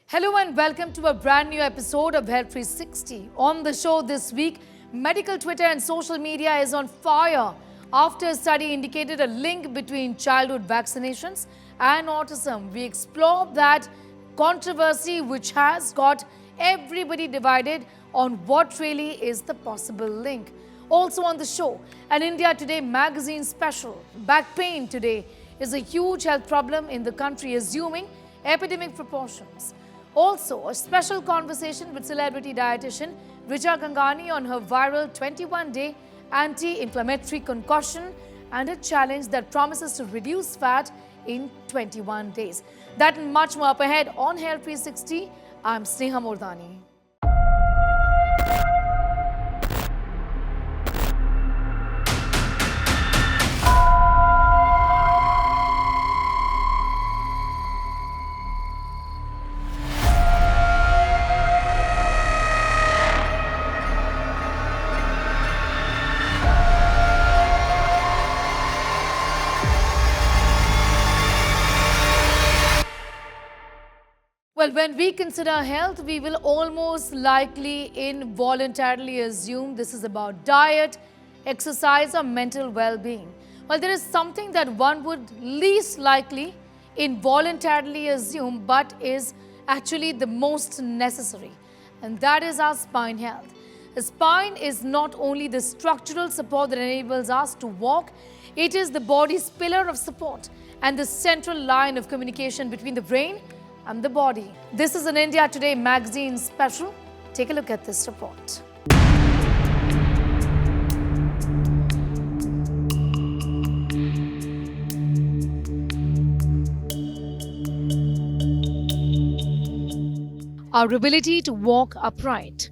Hello and welcome to a brand new episode of Health 360. On the show this week, medical Twitter and social media is on fire after a study indicated a link between childhood vaccinations and autism. We explore that controversy which has got everybody divided on what really is the possible link. Also on the show, an India Today magazine special. Back pain today is a huge health problem in the country, assuming epidemic proportions. Also, a special conversation with celebrity dietitian Richa Gangani on her viral 21-day anti-inflammatory concoction and a challenge that promises to reduce fat in 21 days. That and much more up ahead on Health 360. I'm Sneha Mordani. Well, when we consider health, we will almost likely involuntarily assume this is about diet, exercise, or mental well-being. Well, there is something that one would least likely involuntarily assume but is actually the most necessary, and that is our spine health. The spine is not only the structural support that enables us to walk, it is the body's pillar of support and the central line of communication between the brain and the body. This is an India Today magazine special. Take a look at this report. Our ability to walk upright.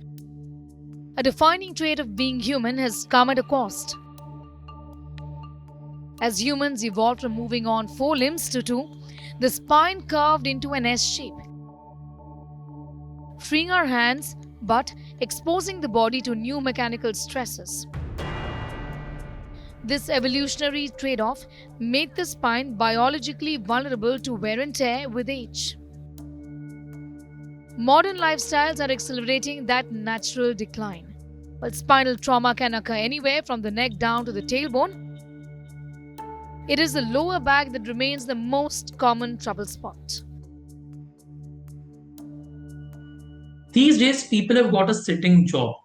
A defining trait of being human has come at a cost. As humans evolved from moving on 4 limbs to 2, the spine curved into an S shape, freeing our hands but exposing the body to new mechanical stresses. This evolutionary trade-off made the spine biologically vulnerable to wear and tear with age. Modern lifestyles are accelerating that natural decline. While spinal trauma can occur anywhere from the neck down to the tailbone, it is the lower back that remains the most common trouble spot. These days, people have got a sitting job.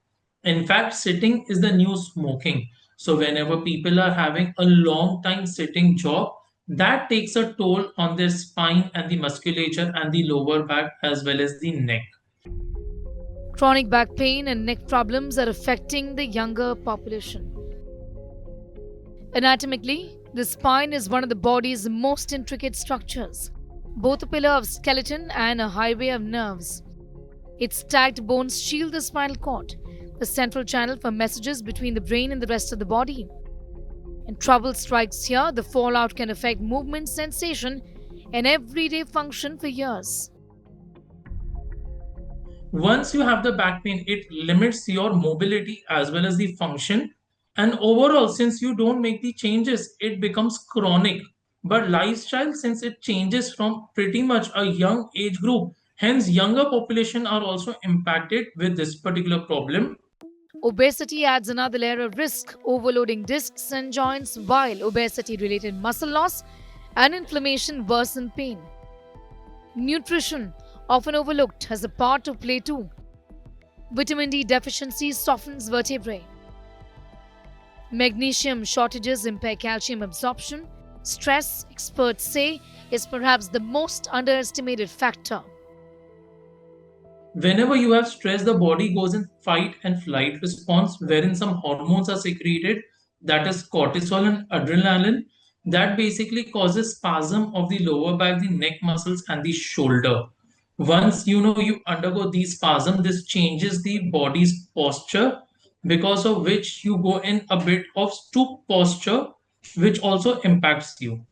In fact, sitting is the new smoking. So, whenever people are having a long time sitting job, that takes a toll on their spine and the musculature and the lower back as well as the neck. Chronic back pain and neck problems are affecting the younger population. Anatomically, the spine is one of the body's most intricate structures, both a pillar of skeleton and a highway of nerves. Its stacked bones shield the spinal cord, the central channel for messages between the brain and the rest of the body. When trouble strikes here, the fallout can affect movement, sensation, and everyday function for years. Once you have the back pain, it limits your mobility as well as the function. And overall, since you don't make the changes, it becomes chronic. But lifestyle, since it changes from pretty much a young age group, hence younger population are also impacted with this particular problem. Obesity adds another layer of risk, overloading discs and joints, while obesity-related muscle loss and inflammation worsen pain. Nutrition, often overlooked, has a part to play too. Vitamin D deficiency softens vertebrae. Magnesium shortages impair calcium absorption. Stress, experts say, is perhaps the most underestimated factor. Whenever you have stress, the body goes in fight and flight response, wherein some hormones are secreted, that is cortisol and adrenaline, that basically causes spasm of the lower back, the neck muscles, and the shoulder. Once you undergo these spasm, this changes the body's posture, because of which you go in a bit of stoop posture, which also impacts you.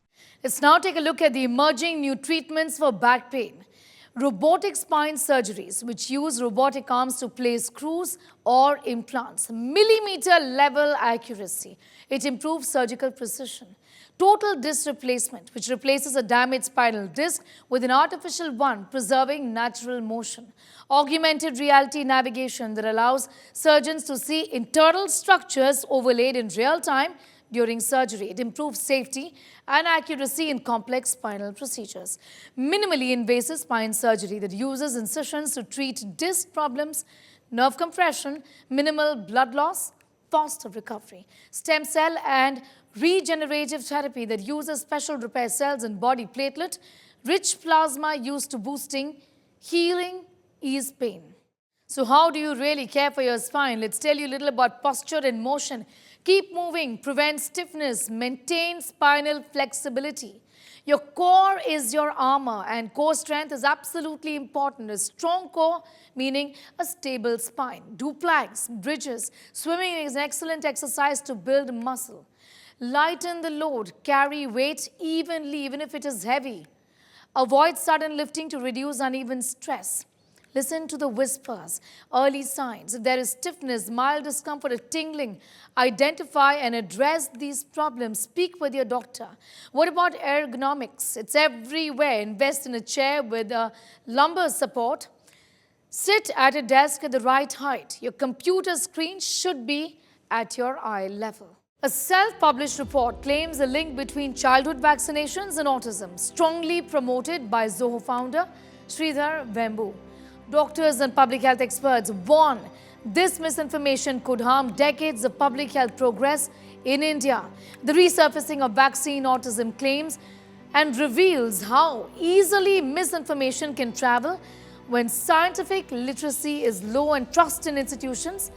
Let's now take a look at the emerging new treatments for back pain. Robotic spine surgeries, which use robotic arms to place screws or implants. Millimeter level accuracy. It improves surgical precision. total disc replacement, which replaces a damaged spinal disc with an artificial one, preserving natural motion. Augmented reality navigation that allows surgeons to see internal structures overlaid in real time during surgery. It improves safety and accuracy in complex spinal procedures. Minimally invasive spine surgery that uses incisions to treat disc problems, nerve compression, minimal blood loss, faster recovery. Stem cell and regenerative therapy that uses special repair cells and body platelet, rich plasma used to boosting healing, ease pain. So how do you really care for your spine? Let's tell you a little about posture and motion. Keep moving, prevent stiffness, maintain spinal flexibility. Your core is your armor, and core strength is absolutely important. A strong core, meaning a stable spine. Do planks, bridges. Swimming is an excellent exercise to build muscle. Lighten the load, carry weight evenly even if it is heavy. Avoid sudden lifting to reduce uneven stress. Listen to the whispers, early signs. If there is stiffness, mild discomfort, or tingling, identify and address these problems. Speak with your doctor. What about ergonomics? It's everywhere. Invest in a chair with a lumbar support. Sit at a desk at the right height. Your computer screen should be at your eye level. A self-published report claims a link between childhood vaccinations and autism, strongly promoted by Zoho founder Sridhar Vembu. Doctors and public health experts warn this misinformation could harm decades of public health progress in India. The resurfacing of vaccine autism claims and reveals how easily misinformation can travel when scientific literacy is low and trust in institutions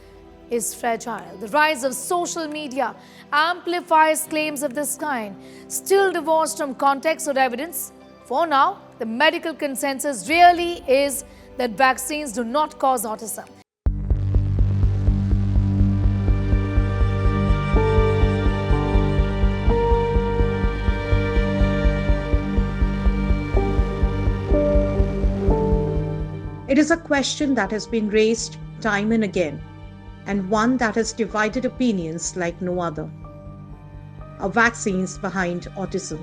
is fragile. The rise of social media amplifies claims of this kind, still divorced from context or evidence. For now, the medical consensus really is that vaccines do not cause autism. It is a question that has been raised time and again, and one that has divided opinions like no other. Are vaccines behind autism?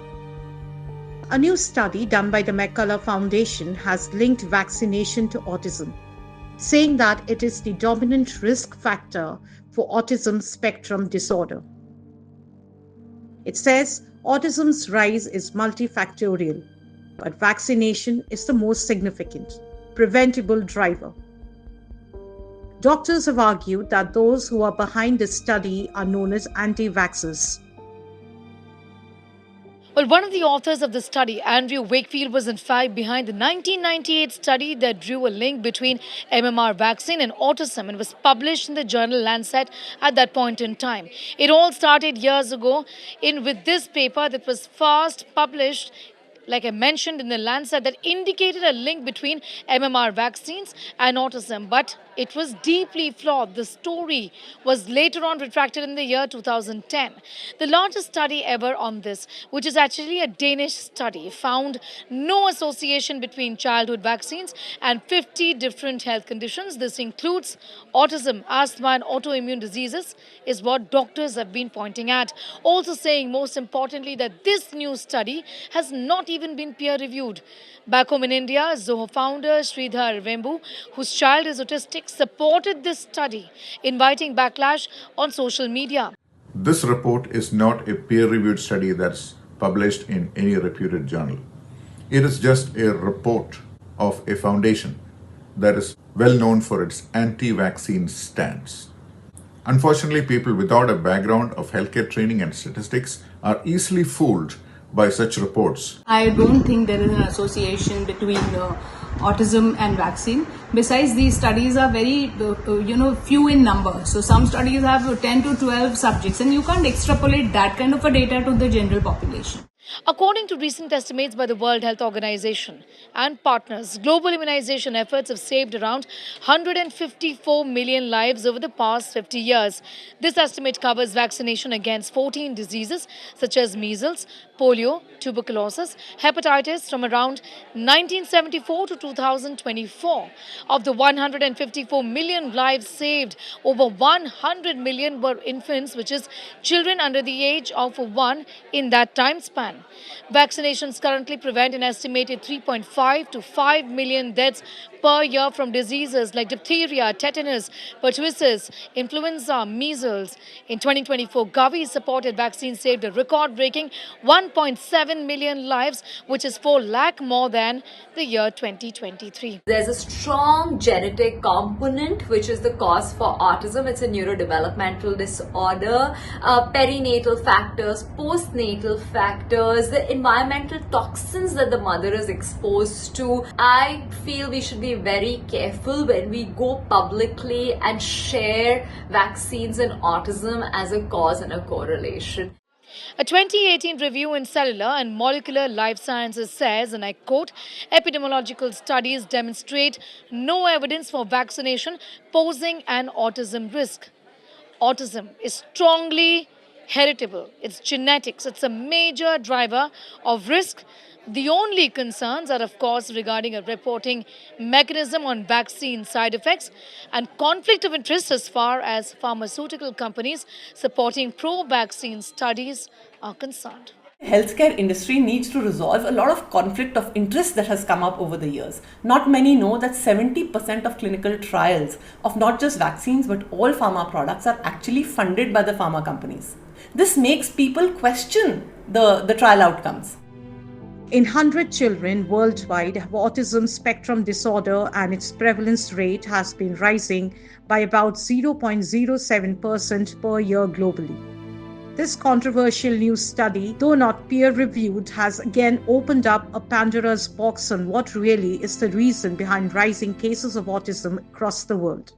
A new study done by the McCullough Foundation has linked vaccination to autism, saying that it is the dominant risk factor for autism spectrum disorder. It says autism's rise is multifactorial, but vaccination is the most significant, preventable driver. Doctors have argued that those who are behind this study are known as anti-vaxxers. Well, one of the authors of the study, Andrew Wakefield, was in fact behind the 1998 study that drew a link between MMR vaccine and autism and was published in the journal Lancet at that point in time. It all started years ago with this paper that was first published, like I mentioned, in the Lancet, that indicated a link between MMR vaccines and autism. But it was deeply flawed. The story was later on retracted in the year 2010. The largest study ever on this, which is actually a Danish study, found no association between childhood vaccines and 50 different health conditions. This includes autism, asthma, and autoimmune diseases, is what doctors have been pointing at. Also saying, most importantly, that this new study has not even been peer-reviewed. Back home in India, Zoho founder Sridhar Vembu, whose child is autistic, supported this study, inviting backlash on social media. This report is not a peer-reviewed study that's published in any reputed journal. It is just a report of a foundation that is well known for its anti-vaccine stance. Unfortunately, people without a background of healthcare training and statistics are easily fooled by such reports. I don't think there is an association between autism and vaccine. Besides, these studies are very few in number. So some studies have 10 to 12 subjects, and you can't extrapolate that kind of a data to the general population. According to recent estimates by the World Health Organization and partners, global immunization efforts have saved around 154 million lives over the past 50 years. This estimate covers vaccination against 14 diseases such as measles, polio, tuberculosis, hepatitis from around 1974 to 2024. Of the 154 million lives saved, over 100 million were infants, which is children under the age of 1 in that time span. Vaccinations currently prevent an estimated 3.5 to 5 million deaths per year from diseases like diphtheria, tetanus, pertussis, influenza, measles. In 2024, Gavi supported vaccines saved a record-breaking 1.7 million lives, which is 4 lakh more than the year 2023. There's a strong genetic component which is the cause for autism. It's a neurodevelopmental disorder. Perinatal factors, postnatal factors, the environmental toxins that the mother is exposed to. I feel we should be very careful when we go publicly and share vaccines and autism as a cause and a correlation. A 2018 review in Cellular and Molecular Life Sciences says, and I quote, epidemiological studies demonstrate no evidence for vaccination posing an autism risk. Autism is strongly heritable. It's genetics. It's a major driver of risk. The only concerns are, of course, regarding a reporting mechanism on vaccine side effects and conflict of interest as far as pharmaceutical companies supporting pro-vaccine studies are concerned. Healthcare industry needs to resolve a lot of conflict of interest that has come up over the years. Not many know that 70% of clinical trials of not just vaccines but all pharma products are actually funded by the pharma companies. This makes people question the trial outcomes. In 100 children worldwide have autism spectrum disorder, and its prevalence rate has been rising by about 0.07% per year globally. This controversial new study, though not peer-reviewed, has again opened up a Pandora's box on what really is the reason behind rising cases of autism across the world.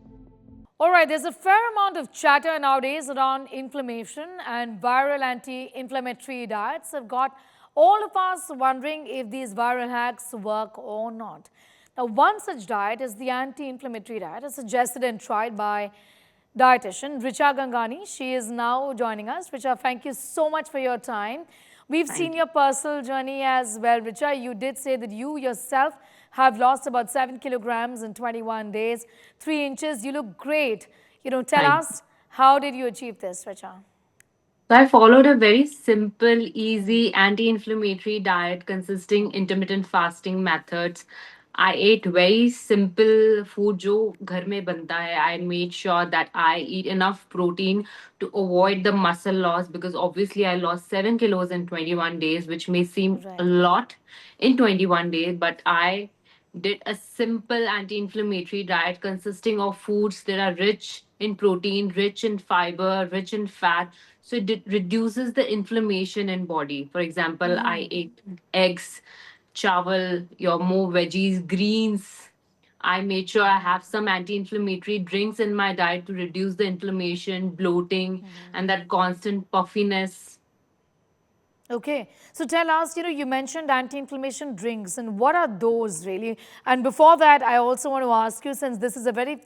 All right, there's a fair amount of chatter nowadays around inflammation, and viral anti-inflammatory diets have got all of us wondering if these viral hacks work or not. Now, one such diet is the anti-inflammatory diet, as suggested and tried by dietitian Richa Gangani. She is now joining us. Richa, thank you so much for your time. We've seen your personal journey as well. Richa, you did say that you yourself have lost about 7 kilograms in 21 days, 3 inches. You look great. Tell us, how did you achieve this, Richa? So I followed a very simple, easy anti-inflammatory diet consisting intermittent fasting methods. I ate very simple food जो घर में बनता है. I made sure that I eat enough protein to avoid the muscle loss, because obviously I lost 7 kilos in 21 days, which may seem a lot in 21 days, but I did a simple anti-inflammatory diet consisting of foods that are rich in protein, rich in fiber, rich in fat. So it reduces the inflammation in body. For example, I ate eggs, chawal, your more veggies, greens. I made sure I have some anti-inflammatory drinks in my diet to reduce the inflammation, bloating, and that constant puffiness. Okay, so tell us, you mentioned anti-inflammation drinks, and what are those really? And before that, I also want to ask you, since this is a very,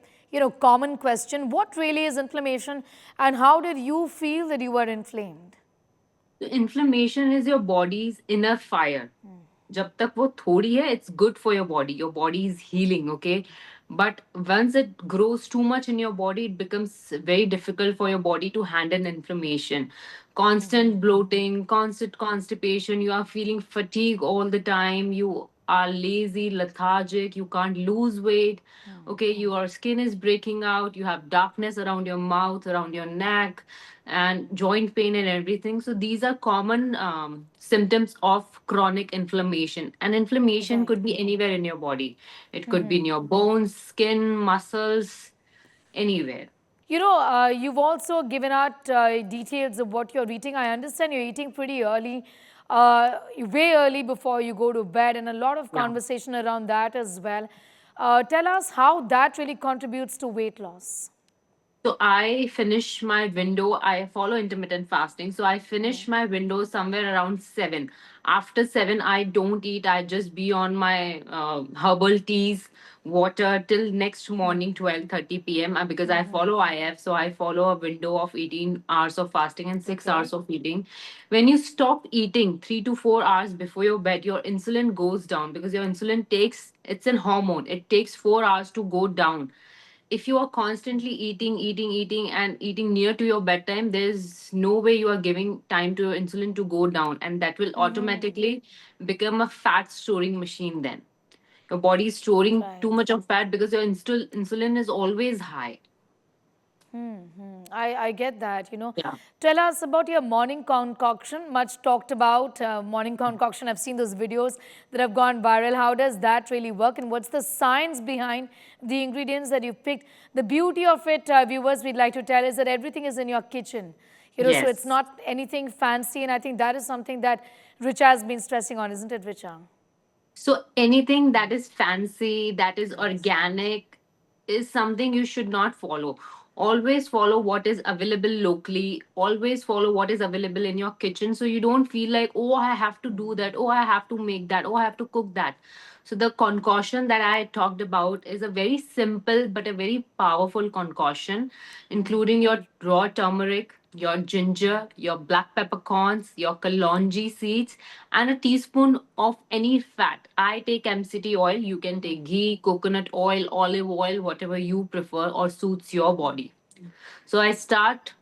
common question, what really is inflammation, and how did you feel that you were inflamed? So inflammation is your body's inner fire. जब तक वो थोड़ी है, it's good for your body. Your body is healing, okay? But once it grows too much in your body, it becomes very difficult for your body to handle inflammation. Constant bloating, constant constipation, you are feeling fatigue all the time, you are lazy, lethargic, you can't lose weight, okay? Your skin is breaking out, you have darkness around your mouth, around your neck, and joint pain and everything. So these are common symptoms of chronic inflammation. And inflammation could be anywhere in your body. It could be in your bones, skin, muscles, anywhere. You've also given out details of what you're eating. I understand you're eating pretty early, way early before you go to bed, and a lot of conversation around that as well. Tell us how that really contributes to weight loss. So I finish my window. I follow intermittent fasting. So I finish my window somewhere around 7. After 7, I don't eat. I just be on my herbal teas, water till next morning 12:30 p.m. Because I follow IF. So I follow a window of 18 hours of fasting and 6 Okay. hours of eating. When you stop eating 3 to 4 hours before your bed, your insulin goes down because your insulin takes, it's an hormone. It takes 4 hours to go down. If you are constantly eating and eating near to your bedtime, there's no way you are giving time to your insulin to go down, and that will automatically become a fat storing machine. Then your body is storing too Right. much of fat because your insulin is always high. I get that, Yeah. Tell us about your morning concoction. Much talked about morning concoction. I've seen those videos that have gone viral. How does that really work? And what's the science behind the ingredients that you've picked? The beauty of it, viewers, we'd like to tell is that everything is in your kitchen. So it's Yes. not anything fancy. And I think that is something that Richa has been stressing on, isn't it, Richa? So anything that is fancy, that is organic, is something you should not follow. Always follow what is available locally. Always follow what is available in your kitchen so you don't feel like, oh, I have to do that. Oh, I have to make that. Oh, I have to cook that. So the concoction that I talked about is a very simple but a very powerful concoction, including your raw turmeric, your ginger, your black peppercorns, your kalonji seeds, and a teaspoon of any fat. I take MCT oil. You can take ghee, coconut oil, olive oil, whatever you prefer or suits your body. So I start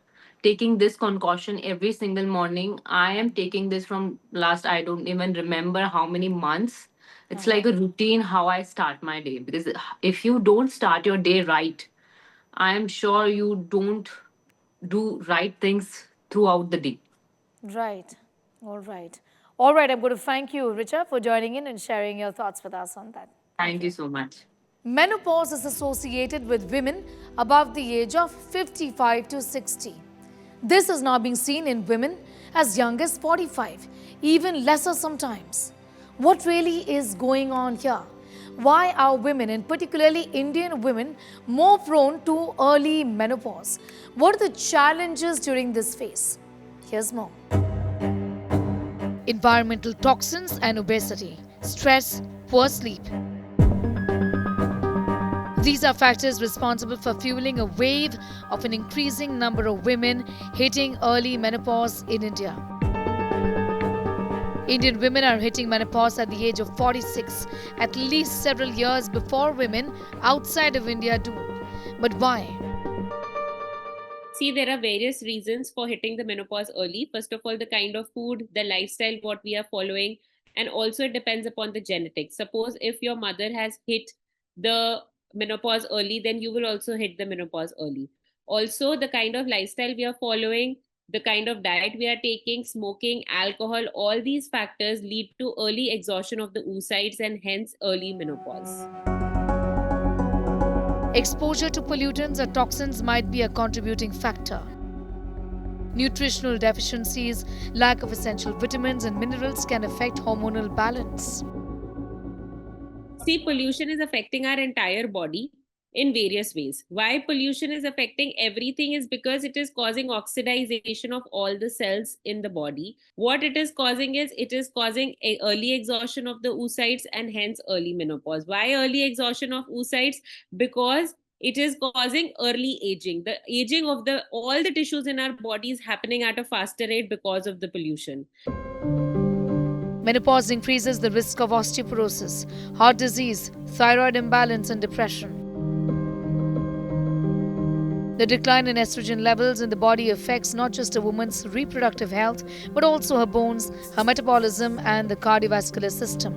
taking this concoction every single morning. I am taking this from last, I don't even remember how many months. It's like a routine how I start my day. Because if you don't start your day right, I am sure you don't do right things throughout the day. Right. All right. All right. I'm going to thank you, Richa, for joining in and sharing your thoughts with us on that. Thank Thank you you. so much. Menopause is associated with women above the age of 55 to 60. This is now being seen in women as young as 45, even lesser sometimes. What really is going on here? Why are women, and particularly Indian women, more prone to early menopause? What are the challenges during this phase? Here's more. Environmental toxins and obesity, stress, poor sleep. These are factors responsible for fueling a wave of an increasing number of women hitting early menopause in India. Indian women are hitting menopause at the age of 46, at least several years before women outside of India do. But why? See, there are various reasons for hitting the menopause early. First of all, the kind of food, the lifestyle, what we are following, and also it depends upon the genetics. Suppose if your mother has hit the menopause early, then you will also hit the menopause early. Also, the kind of lifestyle we are following, the kind of diet we are taking, smoking, alcohol, all these factors lead to early exhaustion of the oocytes and hence early menopause. Exposure to pollutants or toxins might be a contributing factor. Nutritional deficiencies, lack of essential vitamins and minerals can affect hormonal balance. See, pollution is affecting our entire body in various ways. Why pollution is affecting everything is because it is causing oxidization of all the cells in the body. What it is causing is it is causing a early exhaustion of the oocytes and hence early menopause. Why early exhaustion of oocytes? Because it is causing early aging. The aging of the all the tissues in our body is happening at a faster rate because of the pollution. Menopause increases the risk of osteoporosis, heart disease, thyroid imbalance, and depression. The decline in estrogen levels in the body affects not just a woman's reproductive health, but also her bones, her metabolism, and the cardiovascular system.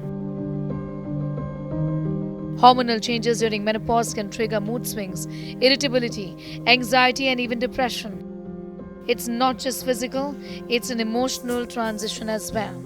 Hormonal changes during menopause can trigger mood swings, irritability, anxiety, and even depression. It's not just physical, it's an emotional transition as well.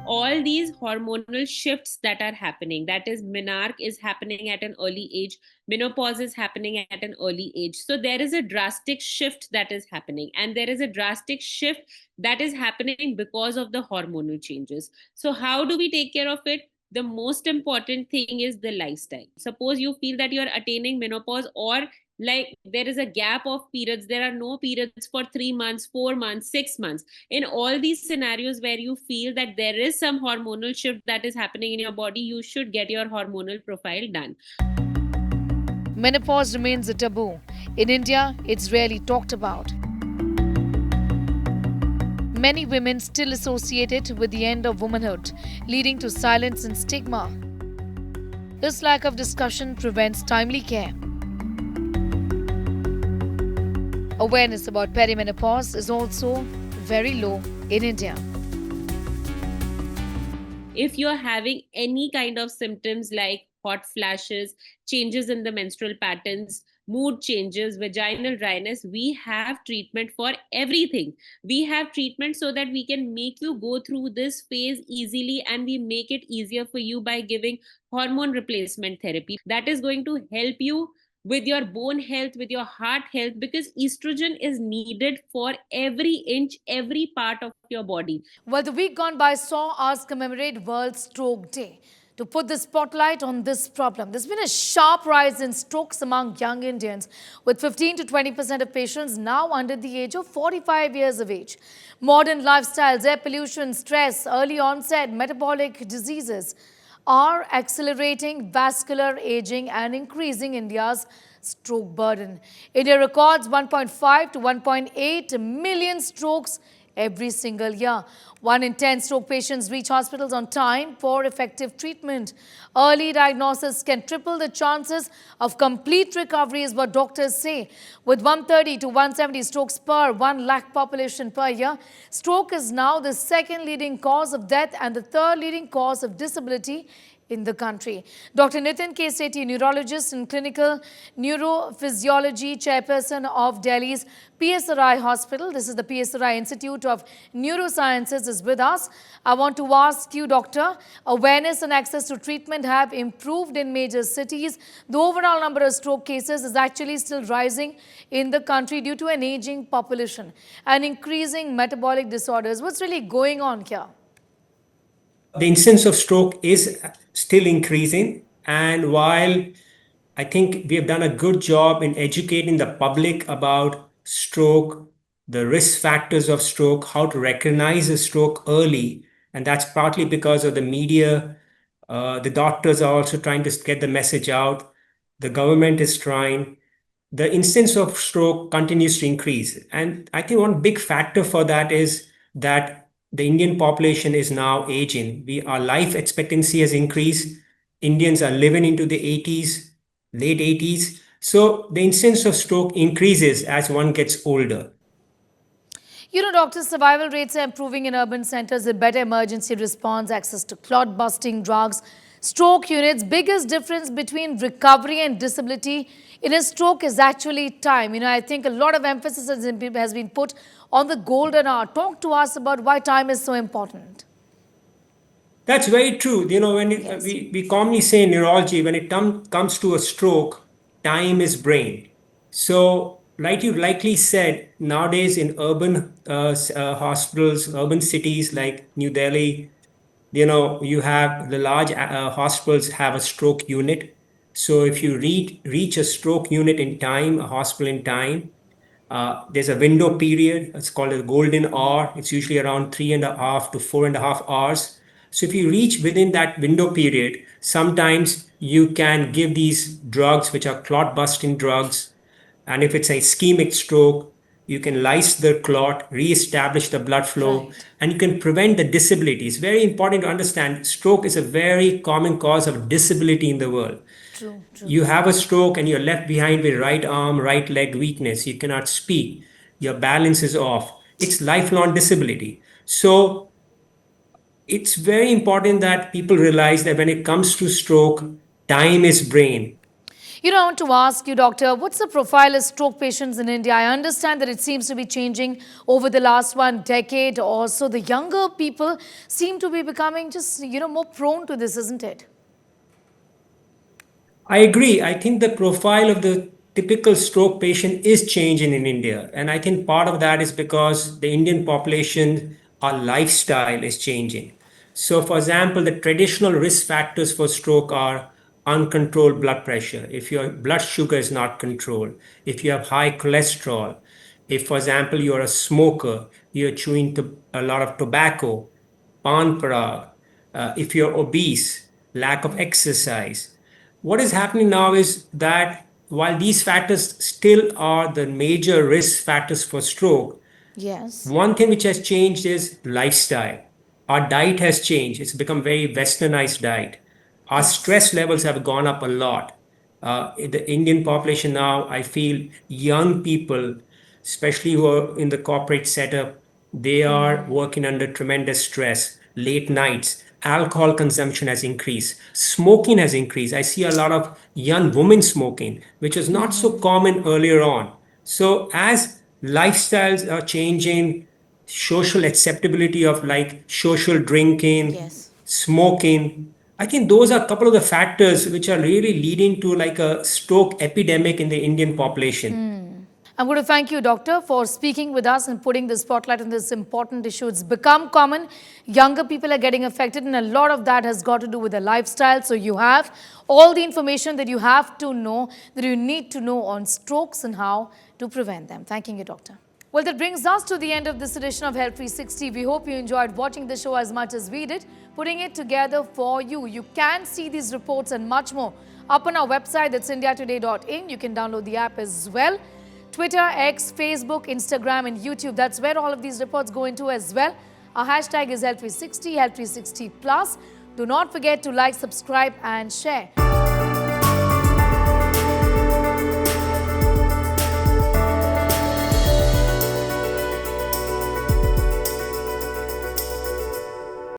All these hormonal shifts that are happening, that is menarche is happening at an early age, menopause is happening at an early age, so there is a drastic shift that is happening, and there is a drastic shift that is happening because of the hormonal changes. So how do we take care of it? The most important thing is the lifestyle. Suppose you feel that you are attaining menopause, or like there is a gap of periods, there are no periods for 3 months, 4 months, 6 months. In all these scenarios where you feel that there is some hormonal shift that is happening in your body, you should get your hormonal profile done. Menopause remains a taboo. In India, it's rarely talked about. Many women still associate it with the end of womanhood, leading to silence and stigma. This lack of discussion prevents timely care. Awareness about perimenopause is also very low in India. If you're having any kind of symptoms like hot flashes, changes in the menstrual patterns, mood changes, vaginal dryness, we have treatment for everything. We have treatment so that we can make you go through this phase easily, and we make it easier for you by giving hormone replacement therapy that is going to help you with your bone health, with your heart health, because estrogen is needed for every inch, every part of your body. Well, the week gone by saw us commemorate World Stroke Day to put the spotlight on this problem. There's been a sharp rise in strokes among young Indians, with 15 to 20% of patients now under the age of 45 years of age. Modern lifestyles, air pollution, stress, early onset metabolic diseases are accelerating vascular aging and increasing India's stroke burden. India records 1.5 to 1.8 million strokes every single year. 1 in 10 stroke patients reach hospitals on time for effective treatment. Early diagnosis can triple the chances of complete recovery, is what doctors say. With 130 to 170 strokes per 1 lakh population per year, stroke is now the second leading cause of death and the third leading cause of disability in the country. Dr. Nitin K. Sethi, neurologist and clinical neurophysiology chairperson of Delhi's PSRI Hospital, this is the PSRI Institute of Neurosciences, is with us. I want to ask you, doctor, awareness and access to treatment have improved in major cities. The overall number of stroke cases is actually still rising in the country due to an aging population and increasing metabolic disorders. What's really going on here? The incidence of stroke is still increasing, and while I think we have done a good job in educating the public about stroke, the risk factors of stroke, how to recognize a stroke early, and that's partly because of the media. The doctors are also trying to get the message out. The government is trying. The incidence of stroke continues to increase. And I think one big factor for that is that the Indian population is now aging. Our life expectancy has increased. Indians are living into the 80s, late 80s. So the incidence of stroke increases as one gets older. You know, doctor, survival rates are improving in urban centers with better emergency response, access to clot-busting drugs, stroke units. Biggest difference between recovery and disability in a stroke is actually time. You know, I think a lot of emphasis has been put on the golden hour. Talk to us about why time is so important. That's very true. You know, when we commonly say in neurology, when it comes to a stroke, time is brain. So, like you likely said, nowadays in urban hospitals, urban cities like New Delhi, you know, you have the large hospitals have a stroke unit. So if you reach a stroke unit in time, a hospital in time, there's a window period. It's called a golden hour. It's usually around 3.5 to 4.5 hours. So if you reach within that window period, sometimes you can give these drugs, which are clot busting drugs. And if it's a ischemic stroke, you can lyse the clot, re-establish the blood flow, Right. and you can prevent the disability. It's very important to understand stroke is a very common cause of disability in the world. True. You have a stroke and you're left behind with right arm, right leg weakness. You cannot speak. Your balance is off. It's lifelong disability. So it's very important that people realize that when it comes to stroke, time is brain. You know, I want to ask you, doctor, what's the profile of stroke patients in India? I understand that it seems to be changing over the last 1 decade or so. The younger people seem to be becoming just, more prone to this, isn't it? I agree. I think the profile of the typical stroke patient is changing in India. And I think part of that is because the Indian population, our lifestyle is changing. So, for example, the traditional risk factors for stroke are uncontrolled blood pressure, if your blood sugar is not controlled, if you have high cholesterol, if, for example, you're a smoker, you're chewing a lot of tobacco, pan parag, if you're obese, lack of exercise. What is happening now is that while these factors still are the major risk factors for stroke, Yes. one thing which has changed is lifestyle. Our diet has changed. It's become very westernized diet. Our stress levels have gone up a lot. In the Indian population now, I feel young people, especially who are in the corporate setup, they are working under tremendous stress, late nights. Alcohol consumption has increased. Smoking has increased. I see a lot of young women smoking, which was not so common earlier on. So, as lifestyles are changing, social acceptability of like social drinking, Yes. smoking, I think those are a couple of the factors which are really leading to like a stroke epidemic in the Indian population. I'm going to thank you, Doctor, for speaking with us and putting the spotlight on this important issue. It's become common. Younger people are getting affected, and a lot of that has got to do with their lifestyle. So you have all the information that you have to know, that you need to know on strokes and how to prevent them. Thanking you, Doctor. Well, that brings us to the end of this edition of Health 360. We hope you enjoyed watching the show as much as we did, putting it together for you. You can see these reports and much more up on our website, that's indiatoday.in. You can download the app as well. Twitter, X, Facebook, Instagram and YouTube. That's where all of these reports go into as well. Our hashtag is Health360, Health360 Plus. Do not forget to like, subscribe and share.